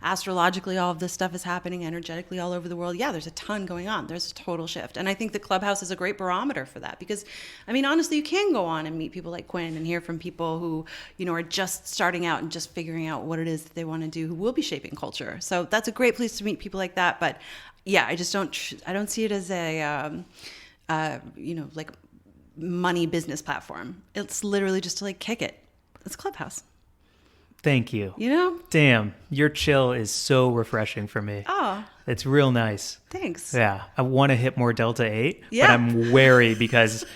Astrologically, all of this stuff is happening energetically all over the world. Yeah, there's a ton going on. There's a total shift. And I think the Clubhouse is a great barometer for that because, I mean, honestly, you can go on and meet people like Quinn and hear from people who, are just starting out and just figuring out what it is that they want to do, who will be shaping culture. So that's a great place to meet people like that. But yeah, I don't see it as a, like money business platform. It's literally just to like kick it. It's Clubhouse. Thank you. Damn, your chill is so refreshing for me. Oh. It's real nice. Thanks. Yeah. I want to hit more Delta-8, but I'm wary because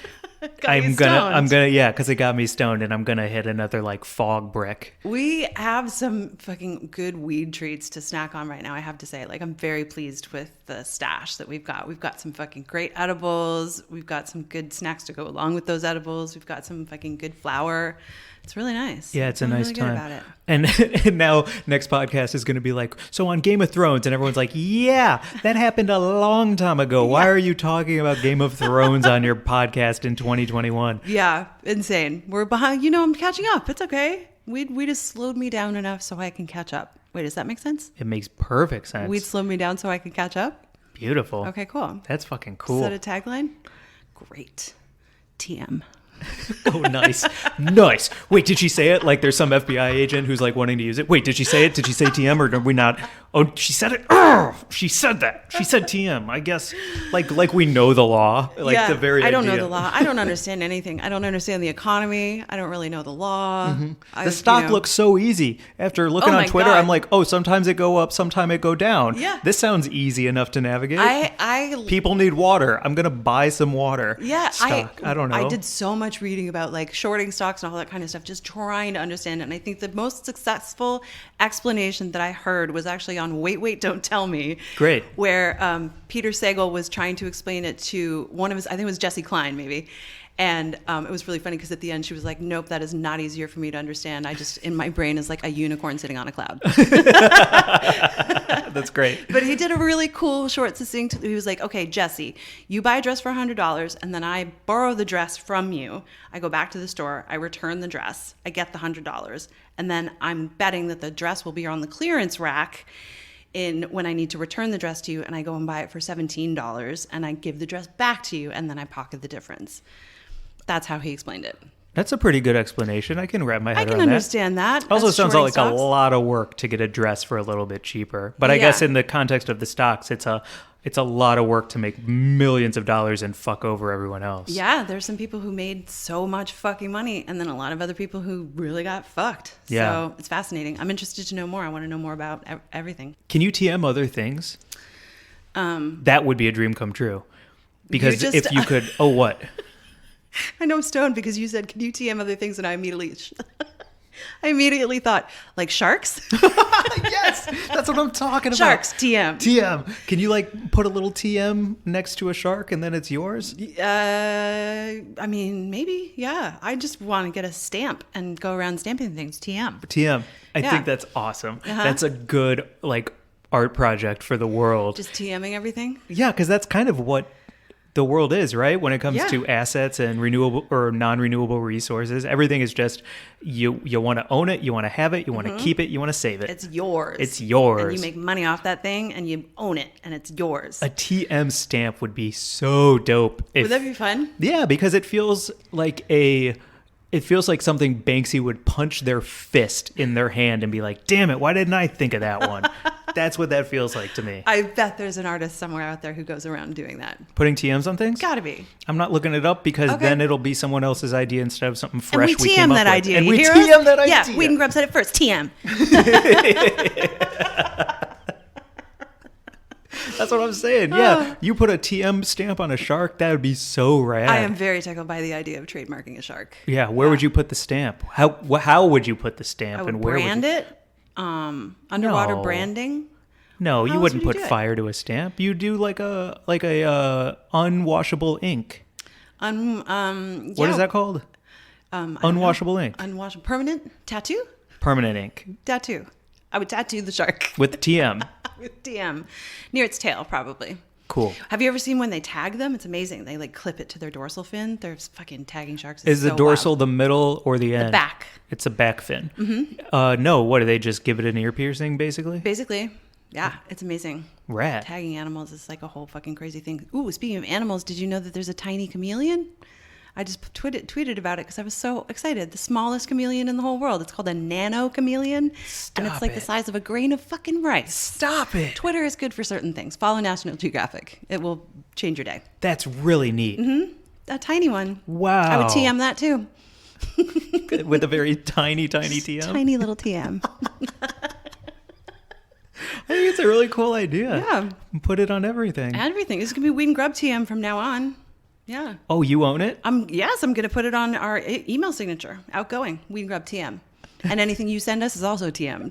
because it got me stoned and I'm going to hit another like fog brick. We have some fucking good weed treats to snack on right now, I have to say. Like I'm very pleased with the stash that we've got. We've got some fucking great edibles. We've got some good snacks to go along with those edibles. We've got some fucking good flour. It's really nice. Yeah, it's a nice time. About it. And now next podcast is going to be like, so on Game of Thrones, and everyone's like, yeah, that happened a long time ago. Why are you talking about Game of Thrones on your podcast in 2021? Yeah, insane. We're behind. I'm catching up. It's okay. Weed has slowed me down enough so I can catch up. Wait, does that make sense? It makes perfect sense. Weed slowed me down so I can catch up? Beautiful. Okay, cool. That's fucking cool. Is that a tagline? Great. TM. Oh, nice. Nice. Wait, did she say it? Like there's some FBI agent who's like wanting to use it. Wait, did she say it? Did she say TM or did we not? Oh, she said it. She said that. She said TM. I guess like we know the law. Like the very I don't idea. know the law. I don't understand anything. I don't understand the economy. I don't really know the law. Mm-hmm. The stock looks so easy. After looking on Twitter, I'm like, sometimes it go up, sometimes it go down. Yeah. This sounds easy enough to navigate. People need water. I'm going to buy some water. Yeah. Stock. I don't know. I did so much reading about like shorting stocks and all that kind of stuff, just trying to understand it. And I think the most successful explanation that I heard was actually on Wait, Don't Tell Me. Great. Where Peter Sagal was trying to explain it to one of his, I think it was Jesse Klein maybe. And it was really funny because at the end she was like, nope, that is not easier for me to understand. I just, in my brain is like a unicorn sitting on a cloud. That's great. But he did a really cool, short, succinct, he was like, okay, Jesse, you buy a dress for $100 and then I borrow the dress from you. I go back to the store, I return the dress, I get the $100. And then I'm betting that the dress will be on the clearance rack when I need to return the dress to you, and I go and buy it for $17 and I give the dress back to you and then I pocket the difference. That's how he explained it. That's a pretty good explanation. I can wrap my head around that. I can understand that. Also sounds like a lot of work to get a dress for a little bit cheaper. But I guess in the context of the stocks, it's a lot of work to make millions of dollars and fuck over everyone else. Yeah, there's some people who made so much fucking money and then a lot of other people who really got fucked. Yeah. So it's fascinating. I'm interested to know more. I want to know more about everything. Can you TM other things? That would be a dream come true. Because if you could... Oh, what? I know I'm stoned because you said, can you TM other things? And I immediately thought, like sharks? Yes, that's what I'm talking about. Sharks, TM. TM. Can you like put a little TM next to a shark and then it's yours? I mean, maybe, yeah. I just want to get a stamp and go around stamping things. TM. TM. I think that's awesome. Uh-huh. That's a good, like, art project for the world. Just TMing everything. Yeah, because that's kind of what the world is, right? When it comes Yeah. to assets and renewable or non-renewable resources, everything is just you want to own it, you want to have it, you want to keep it, you want to save it. It's yours. It's yours. And you make money off that thing and you own it and it's yours. A TM stamp would be so dope. Would that be fun? Yeah, because it feels like something Banksy would punch their fist in their hand and be like, damn it, why didn't I think of that one? That's what that feels like to me. I bet there's an artist somewhere out there who goes around doing that. Putting TMs on things? Gotta be. I'm not looking it up because Okay. then it'll be someone else's idea instead of something And fresh we we TM came up that with. idea. And you we hear TM us? that idea. Yeah, Weed and Grub said it first. TM. That's what I'm saying. Yeah, you put a TM stamp on a shark, that would be so rad. I am very tickled by the idea of trademarking a shark. Yeah, where would you put the stamp? How would you put the stamp? I would and where brand would you... it. Underwater No. branding. No, How you else wouldn't would you put do it? fire to a stamp. You do like a unwashable ink. What is that called? Unwashable ink. Unwashable. Permanent tattoo? Permanent ink Tattoo. I would tattoo the shark with TM. with TM near its tail, probably. Cool. Have you ever seen when they tag them? It's amazing. They like clip it to their dorsal fin. They're fucking tagging sharks. It's Is the so dorsal wild. the middle or the end? back? It's a back fin. Mm-hmm. No, what do they just give it an ear piercing basically? Basically, yeah, it's amazing. Rad. Tagging animals is like a whole fucking crazy thing. Ooh, speaking of animals, did you know that there's a tiny chameleon? I just tweeted about it because I was so excited. The smallest chameleon in the whole world. It's called a nano chameleon. And it's like the size of a grain of fucking rice. Stop it. Twitter is good for certain things. Follow National Geographic. It will change your day. That's really neat. A tiny one. Wow. I would TM that too. With a very tiny TM. Tiny little TM. I think it's a really cool idea. Yeah. Put it on everything. Everything. This is going to be Weed and Grub TM from now on. Yeah. Oh, you own it? I'm going to put it on our email signature. Outgoing. Weed and Grub TM. And anything you send us is also TM.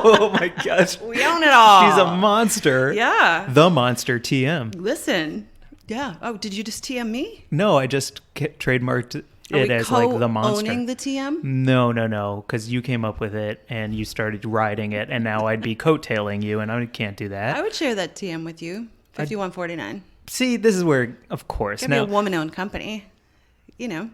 Oh my gosh. We own it all. She's a monster. Yeah. The monster TM. Listen. Yeah. Oh, did you just TM me? No, I just trademarked Are it we as like the monster. owning the TM? No, because you came up with it and you started riding it, and now I'd be coattailing you, and I can't do that. I would share that TM with you. 5149. See, this is where, of course, It's going to now be a woman-owned company. You know.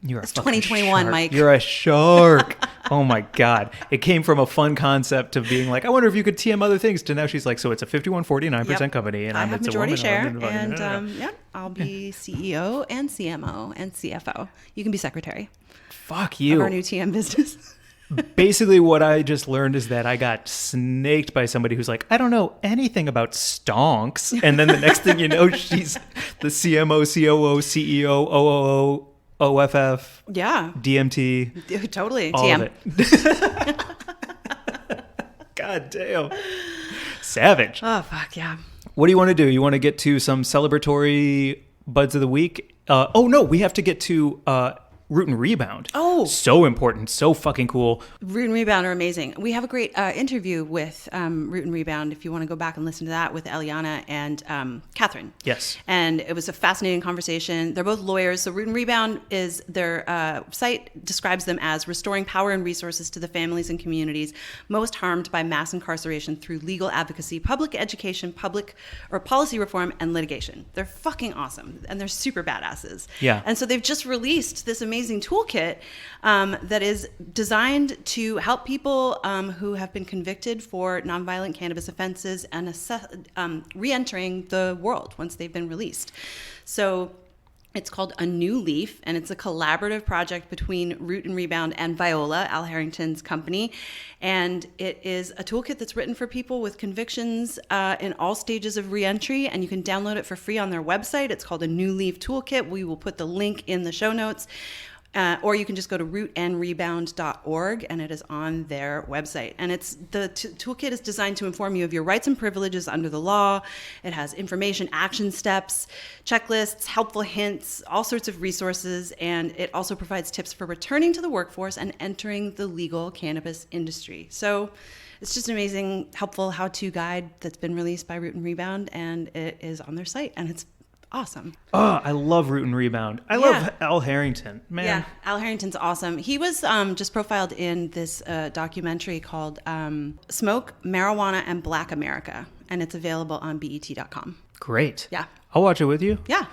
you're a It's fucking 2021, shark. Mike. You're a shark. Oh my god! It came from a fun concept of being like, I wonder if you could TM other things. To now she's like, so it's a 51-49% Yep. company, and I I'm have it's majority a share, woman. and yeah, I'll be CEO and CMO and CFO. You can be secretary Fuck of you. our new TM business. Basically, what I just learned is that I got snaked by somebody who's like, I don't know anything about stonks. And then the next thing you know, she's the CMO, COO, CEO, OOO, OFF, Yeah, DMT, totally. all TM. of it. God damn. Savage. Oh fuck yeah. What do you want to do? You want to get to some celebratory buds of the week? Oh, no, we have to get to Root and Rebound. Oh. So important. So fucking cool. Root and Rebound are amazing. We have a great interview with Root and Rebound if you want to go back and listen to that with Eliana and Catherine. Yes. And it was a fascinating conversation. They're both lawyers. So Root and Rebound is their site describes them as restoring power and resources to the families and communities most harmed by mass incarceration through legal advocacy, public education, public or policy reform, and litigation. They're fucking awesome. And they're super badasses. Yeah. And so they've just released this amazing toolkit that is designed to help people who have been convicted for nonviolent cannabis offenses and re-entering the world once they've been released. So it's called A New Leaf, and it's a collaborative project between Root and Rebound and Viola, Al Harrington's company. And it is a toolkit that's written for people with convictions in all stages of reentry, and you can download it for free on their website. It's called A New Leaf Toolkit. We will put the link in the show notes. Or you can just go to rootandrebound.org, and it is on their website. And it's the toolkit is designed to inform you of your rights and privileges under the law. It has information, action steps, checklists, helpful hints, all sorts of resources, and it also provides tips for returning to the workforce and entering the legal cannabis industry. So it's just an amazing, helpful how-to guide that's been released by Root and Rebound, and it is on their site, and it's awesome. Oh, I love Root and Rebound. I love Al Harrington, man. Yeah, Al Harrington's awesome. He was just profiled in this documentary called Smoke, Marijuana, and Black America, and it's available on BET.com. Great. Yeah. I'll watch it with you. Yeah.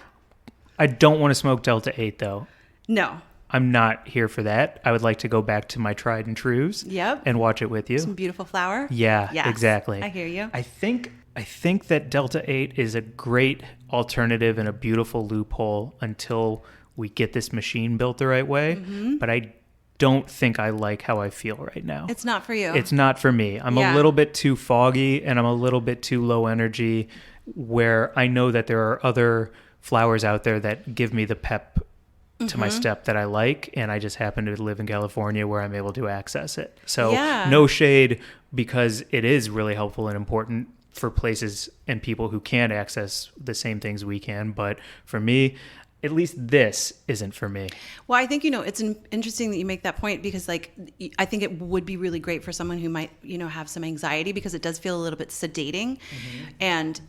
I don't want to smoke Delta-8, though. No. I'm not here for that. I would like to go back to my tried and trues. Yep. And watch it with you. Some beautiful flower. Yeah, yes, exactly. I hear you. I think that Delta-8 is a great alternative and a beautiful loophole until we get this machine built the right way. Mm-hmm. But I don't think I like how I feel right now. It's not for you. It's not for me. I'm a little bit too foggy and I'm a little bit too low energy, where I know that there are other flowers out there that give me the pep to my step that I like, and I just happen to live in California where I'm able to access it. So no shade, because it is really helpful and important for places and people who can't access the same things we can. But for me, at least this isn't for me. Well, I think, it's interesting that you make that point, because I think it would be really great for someone who might, have some anxiety, because it does feel a little bit sedating. Mm-hmm. And,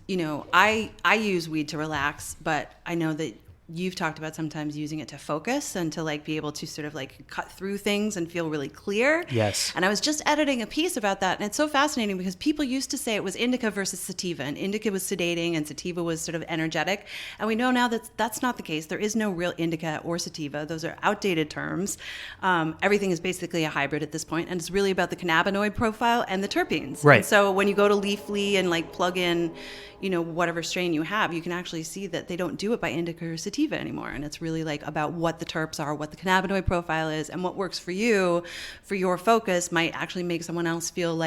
I use weed to relax, but I know that you've talked about sometimes using it to focus and to be able to sort of cut through things and feel really clear. Yes. And I was just editing a piece about that, and it's so fascinating because people used to say it was indica versus sativa, and indica was sedating and sativa was sort of energetic. And we know now that that's not the case. There is no real indica or sativa. Those are outdated terms. Everything is basically a hybrid at this point, and it's really about the cannabinoid profile and the terpenes. Right. And so when you go to Leafly and plug in, whatever strain you have, you can actually see that they don't do it by indica or sativa anymore. And it's really about what the terps are, what the cannabinoid profile is, and what works for you, for your focus, might actually make someone else feel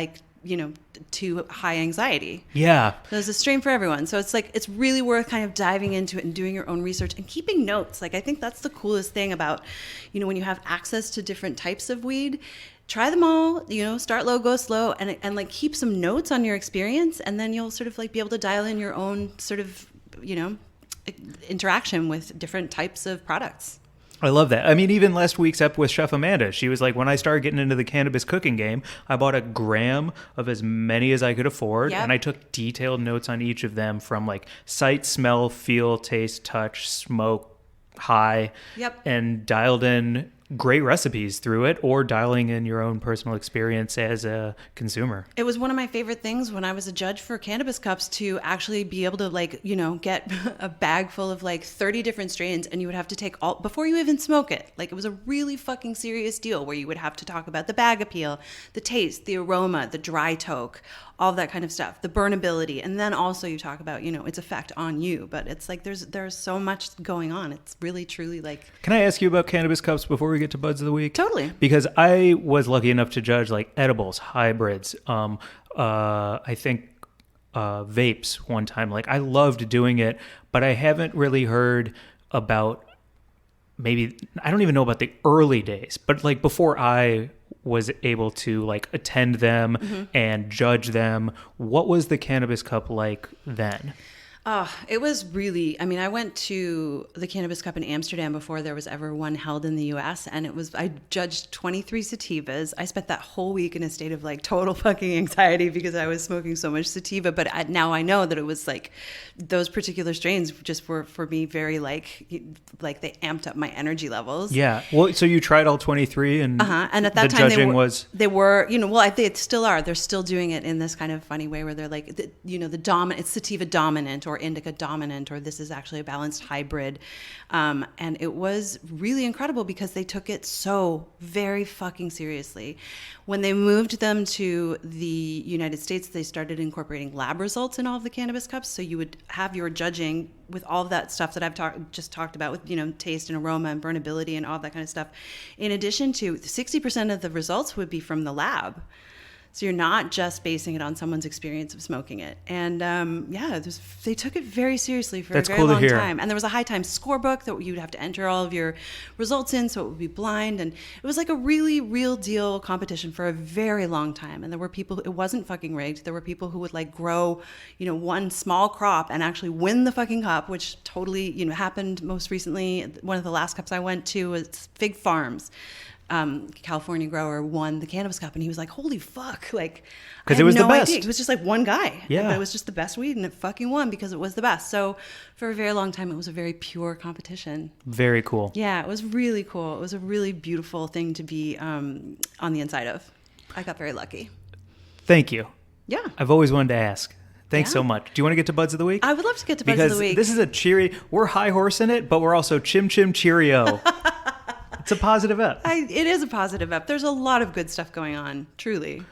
too high anxiety. Yeah. There's a strain for everyone. So it's really worth kind of diving into it and doing your own research and keeping notes. I think that's the coolest thing about, when you have access to different types of weed. Try them all, start low, go slow, and keep some notes on your experience, and then you'll sort of be able to dial in your own sort of, interaction with different types of products. I love that. I mean, even last week's ep with Chef Amanda, she was like, when I started getting into the cannabis cooking game, I bought a gram of as many as I could afford, and I took detailed notes on each of them, from sight, smell, feel, taste, touch, smoke, high, and dialed in great recipes through it, or dialing in your own personal experience as a consumer. It was one of my favorite things when I was a judge for Cannabis Cups, to actually be able to get a bag full of 30 different strains, and you would have to take all before you even smoke it. It was a really fucking serious deal, where you would have to talk about the bag appeal, the taste, the aroma, the dry toke, all that kind of stuff, the burnability, and then also you talk about its effect on you. But it's there's so much going on. It's really truly Can I ask you about Cannabis Cups before we get to Buds of the Week? Totally. Because I was lucky enough to judge edibles, hybrids, I think vapes one time. I loved doing it, but I haven't really heard about, maybe, I don't even know about the early days, but before I was able to attend them and judge them, what was the Cannabis Cup like then? It was really, I went to the Cannabis Cup in Amsterdam before there was ever one held in the US, and I judged 23 sativas. I spent that whole week in a state of total fucking anxiety because I was smoking so much sativa, but now I know that it was those particular strains just were for me very they amped up my energy levels. Yeah. Well, so you tried all 23, and and at that the time judging they were I think they still are. They're still doing it in this kind of funny way where they're the dominant, it's sativa dominant or indica dominant, or this is actually a balanced hybrid. And it was really incredible because they took it so very fucking seriously. When they moved them to the United States, they started incorporating lab results in all of the Cannabis Cups. So you would have your judging with all of that stuff that I've just talked about with, taste and aroma and burnability and all that kind of stuff. In addition to 60% of the results would be from the lab. So you're not just basing it on someone's experience of smoking it. And they took it very seriously for a very long time. And there was a high time scorebook that you'd have to enter all of your results in, so it would be blind. And it was a really real deal competition for a very long time. And there were people, it wasn't fucking rigged. There were people who would grow, one small crop and actually win the fucking cup, which totally, happened most recently. One of the last cups I went to was Fig Farms. California grower won the Cannabis Cup, and he was like, "Holy fuck!" Like, because it was the best. It was just like one guy. Yeah, but it was just the best weed, and it fucking won because it was the best. So for a very long time, it was a very pure competition. Very cool. Yeah, it was really cool. It was a really beautiful thing to be on the inside of. I got very lucky. Thank you. Yeah, I've always wanted to ask. Thanks so much. Do you want to get to Buds of the Week? I would love to get to Buds of the Week. Because this is we're high horse in it, but we're also chim chim cheerio. It's a positive ep. It is a positive ep. There's a lot of good stuff going on, truly.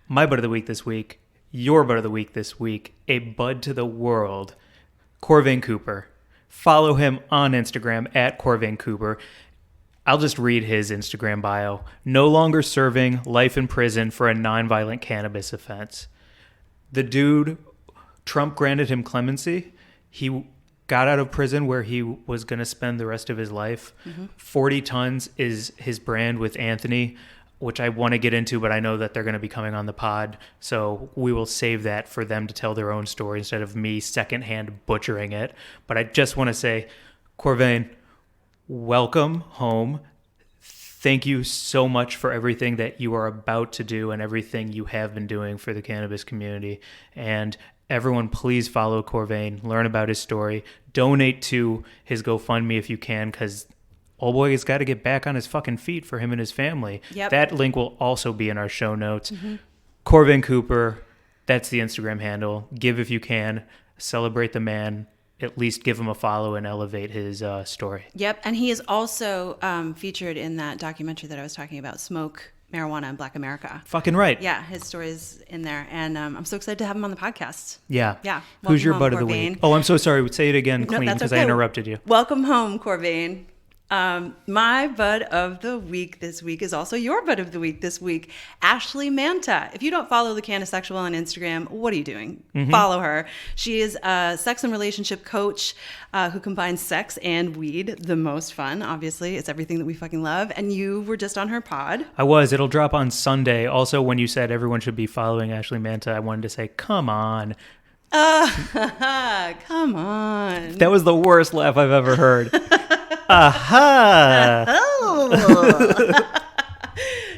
My Bud of the Week this week, your Bud of the Week this week, a bud to the world, Corvain Cooper. Follow him on Instagram at Corvain Cooper. I'll just read his Instagram bio. No longer serving, life in prison for a nonviolent cannabis offense. The dude, Trump granted him clemency. He got out of prison where he was going to spend the rest of his life. 40 Tons is his brand with Anthony, which I want to get into, but I know that they're going to be coming on the pod. So we will save that for them to tell their own story instead of me secondhand butchering it. But I just want to say, Corvain, welcome home. Thank you so much for everything that you are about to do and everything you have been doing for the cannabis community. And everyone, please follow Corvain, learn about his story, donate to his GoFundMe if you can, because old boy has got to get back on his fucking feet for him and his family. Yep. That link will also be in our show notes. Corvain Cooper, that's the Instagram handle. Give if you can. Celebrate the man. At least give him a follow and elevate his story. Yep, and he is also featured in that documentary that I was talking about, Smoke, Marijuana, and Black America. Fucking right. Yeah, his story is in there, and I'm so excited to have him on the podcast. Yeah. Yeah. Who's your Welcome bud of home, the Corvain. week? Oh, I'm so sorry. Say it again clean that's because okay. I interrupted you. Welcome home, Corvain. My bud of the week this week is also your bud of the week this week, Ashley Manta. If you don't follow the Canisexual on Instagram, what are you doing? Follow her. She is a sex and relationship coach who combines sex and weed. The most fun, obviously. It's everything that we fucking love. And you were just on her pod. I was. It'll drop on Sunday. Also, when you said everyone should be following Ashley Manta, I wanted to say, come on. Come on. That was the worst laugh I've ever heard. Aha!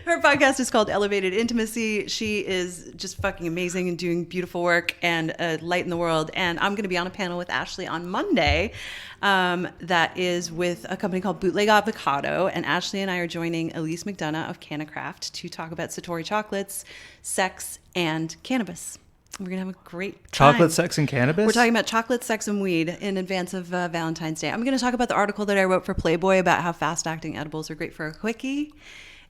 Her podcast is called Elevated Intimacy. She is just fucking amazing and doing beautiful work and a light in the world. And I'm going to be on a panel with Ashley on Monday that is with a company called Bootleg Avocado. And Ashley and I are joining Elise McDonough of CannaCraft to talk about Satori chocolates, sex, and cannabis. We're going to have a great time. Chocolate, sex, and cannabis? We're talking about chocolate, sex, and weed in advance of Valentine's Day. I'm going to talk about the article that I wrote for Playboy about how fast-acting edibles are great for a quickie.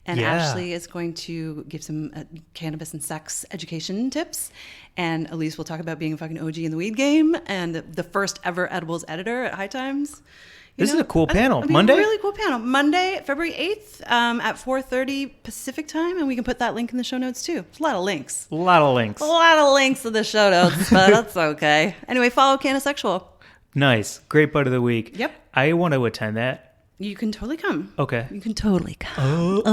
And Ashley is going to give some cannabis and sex education tips. And Elise will talk about being a fucking OG in the weed game and the first ever edibles editor at High Times. This is a cool panel. I mean, Monday? Really cool panel. Monday, February 8th at 4:30 Pacific time. And we can put that link in the show notes too. There's a lot of links. A lot of links. A lot of links in the show notes, but that's okay. Anyway, follow Canisexual. Nice. Great bud of the week. Yep. I want to attend that. You can totally come. Okay. You can totally come.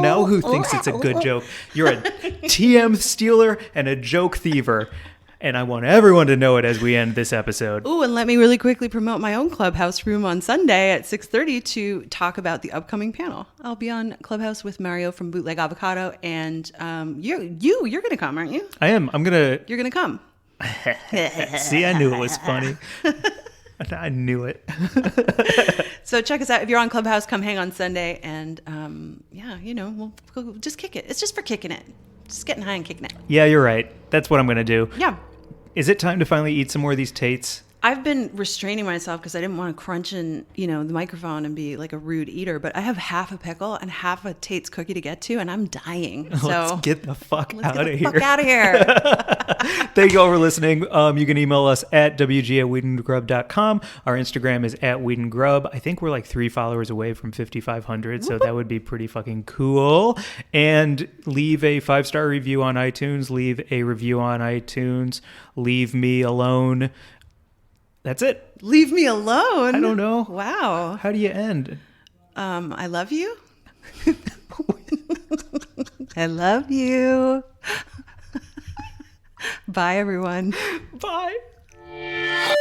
Now who thinks it's a good joke? You're a TM stealer and a joke thiever. And I want everyone to know it as we end this episode. Ooh, and let me really quickly promote my own Clubhouse room on Sunday at 6:30 to talk about the upcoming panel. I'll be on Clubhouse with Mario from Bootleg Avocado, and you're going to come, aren't you? I am. I'm going to... You're going to come. See, I knew it was funny. I knew it. So check us out. If you're on Clubhouse, come hang on Sunday, and we'll go, just kick it. It's just for kicking it. Just getting high and kicking it. Yeah, you're right. That's what I'm going to do. Yeah. Is it time to finally eat some more of these Tates? I've been restraining myself because I didn't want to crunch in, the microphone and be like a rude eater. But I have half a pickle and half a Tate's cookie to get to, and I'm dying. So Let's get the fuck out of here. Fuck out of here. Thank you all for listening. You can email us at wg@weedandgrub.com. Our Instagram is at weedandgrub. I think we're like 3 followers away from 5,500, so that would be pretty fucking cool. And leave a 5-star review on iTunes. Leave a review on iTunes. Leave me alone. That's it. Leave me alone. I don't know. Wow. How do you end? I love you. I love you. Bye, everyone. Bye.